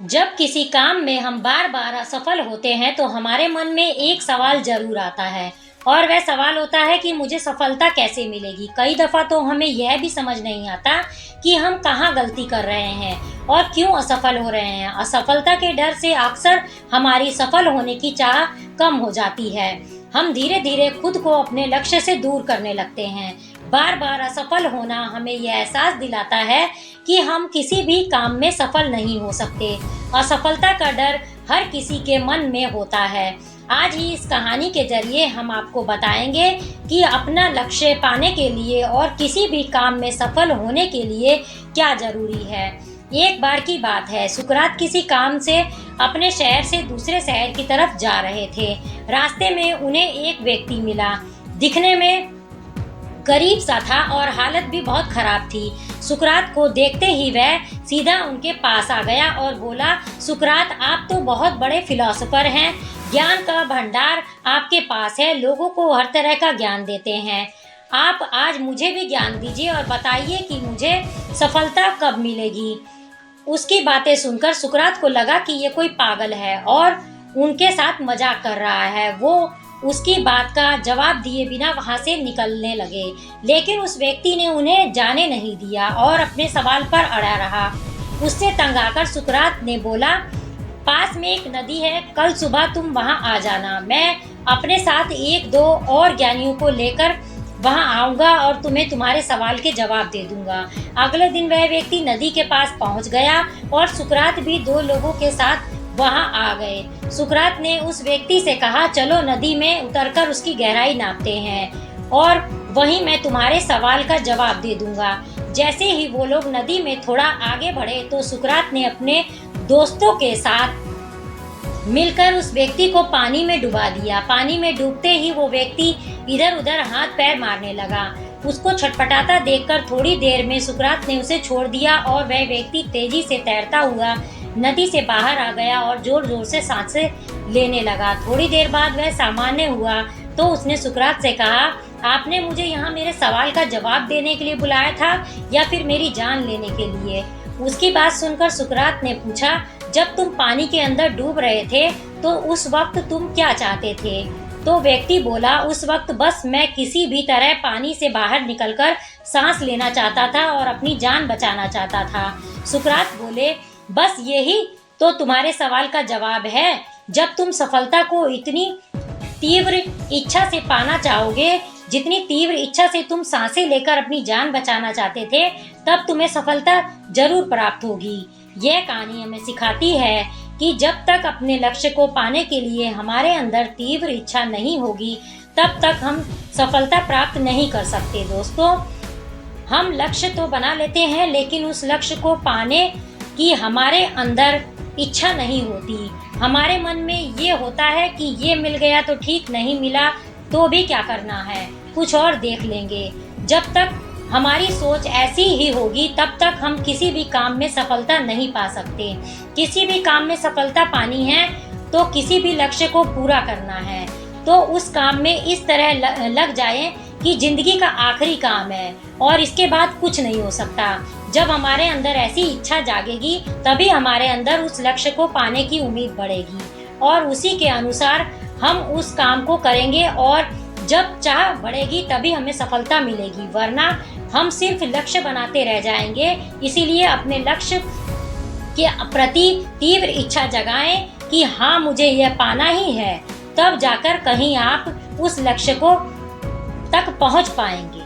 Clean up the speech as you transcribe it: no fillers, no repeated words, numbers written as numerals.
जब किसी काम में हम बार बार असफल होते हैं तो हमारे मन में एक सवाल जरूर आता है। और वह सवाल होता है कि मुझे सफलता कैसे मिलेगी। कई दफ़ा तो हमें यह भी समझ नहीं आता कि हम कहाँ गलती कर रहे हैं और क्यों असफल हो रहे हैं। असफलता के डर से अक्सर हमारी सफल होने की चाह कम हो जाती है। हम धीरे धीरे खुद को अपने लक्ष्य से दूर करने लगते हैं। बार बार असफल होना हमें यह एहसास दिलाता है कि हम किसी भी काम में सफल नहीं हो सकते। असफलता का डर हर किसी के मन में होता है। आज ही इस कहानी के जरिए हम आपको बताएंगे कि अपना लक्ष्य पाने के लिए और किसी भी काम में सफल होने के लिए क्या जरूरी है। एक बार की बात है, सुकरात किसी काम से अपने शहर से दूसरे शहर की तरफ जा रहे थे। रास्ते में उन्हें एक व्यक्ति मिला। दिखने में गरीब सा था और हालत भी बहुत खराब थी। सुकरात को देखते ही वह सीधा उनके पास आ गया और बोला, सुकरात, आप तो बहुत बड़े फिलोसोफर हैं। ज्ञान का भंडार आपके पास है, लोगों को हर तरह का ज्ञान देते हैं। आप आज मुझे भी ज्ञान दीजिए और बताइए कि मुझे सफलता कब मिलेगी। उसकी बातें सुनकर सुकरात को लगा कि ये कोई पागल है और उनके साथ मजाक कर रहा है। वो उसकी बात का जवाब दिए बिना वहां से निकलने लगे, लेकिन उस व्यक्ति ने उन्हें जाने नहीं दिया और अपने सवाल पर अड़ा रहा। उससे तंग आकर सुकरात ने बोला, पास में एक नदी है, कल सुबह तुम वहां आ जाना। मैं अपने साथ एक दो और ज्ञानियों को लेकर वहां आऊंगा और तुम्हें तुम्हारे सवाल के जवाब दे दूंगा। अगले दिन वह व्यक्ति नदी के पास पहुंच गया और सुकरात भी दो लोगों के साथ वहां आ गए। सुकरात ने उस व्यक्ति से कहा, चलो नदी में उतरकर उसकी गहराई नापते हैं और वहीं मैं तुम्हारे सवाल का जवाब दे दूंगा। जैसे ही वो लोग नदी में थोड़ा आगे बढ़े तो सुकरात ने अपने दोस्तों के साथ मिलकर उस व्यक्ति को पानी में डुबा दिया। पानी में डूबते ही वो व्यक्ति इधर उधर हाथ पैर मारने लगा। उसको छटपटाता देखकर थोड़ी देर में सुकरात ने उसे छोड़ दिया और वह व्यक्ति तेजी से तैरता हुआ नदी से बाहर आ गया और जोर जोर से सांसें लेने लगा। थोड़ी देर बाद वह सामान्य हुआ तो उसने सुकरात से कहा, आपने मुझे यहाँ मेरे सवाल का जवाब देने के लिए बुलाया था या फिर मेरी जान लेने के लिए। उसकी बात सुनकर सुकरात ने पूछा, जब तुम पानी के अंदर डूब रहे थे तो उस वक्त तुम क्या चाहते थे। तो व्यक्ति बोला, उस वक्त बस मैं किसी भी तरह पानी से बाहर निकलकर सांस लेना चाहता था और अपनी जान बचाना चाहता था। सुकरात बोले, बस यही तो तुम्हारे सवाल का जवाब है। जब तुम सफलता को इतनी तीव्र इच्छा से पाना चाहोगे, जितनी तीव्र इच्छा से तुम सांसें लेकर अपनी जान बचाना चाहते थे, तब तुम्हें सफलता जरूर प्राप्त होगी। यह कहानी हमें सिखाती है कि जब तक अपने लक्ष्य को पाने के लिए हमारे अंदर तीव्र इच्छा नहीं होगी, तब तक हम सफलता प्राप्त नहीं कर सकते। दोस्तों, हम लक्ष्य तो बना लेते हैं, लेकिन उस लक्ष्य को पाने की हमारे अंदर इच्छा नहीं होती। हमारे मन में ये होता है कि ये मिल गया तो ठीक, नहीं मिला तो भी क्या करना है, कुछ और देख लेंगे। जब तक हमारी सोच ऐसी ही होगी तब तक हम किसी भी काम में सफलता नहीं पा सकते। किसी भी काम में सफलता पानी है तो किसी भी लक्ष्य को पूरा करना है तो उस काम में इस तरह लग जाए कि जिंदगी का आखिरी काम है और इसके बाद कुछ नहीं हो सकता। जब हमारे अंदर ऐसी इच्छा जागेगी तभी हमारे अंदर उस लक्ष्य को पाने की उम्मीद बढ़ेगी और उसी के अनुसार हम उस काम को करेंगे और जब चाह बढ़ेगी तभी हमें सफलता मिलेगी, वरना हम सिर्फ लक्ष्य बनाते रह जाएंगे। इसीलिए अपने लक्ष्य के प्रति तीव्र इच्छा जगाएं कि हाँ, मुझे यह पाना ही है, तब जाकर कहीं आप उस लक्ष्य को तक पहुंच पाएंगे।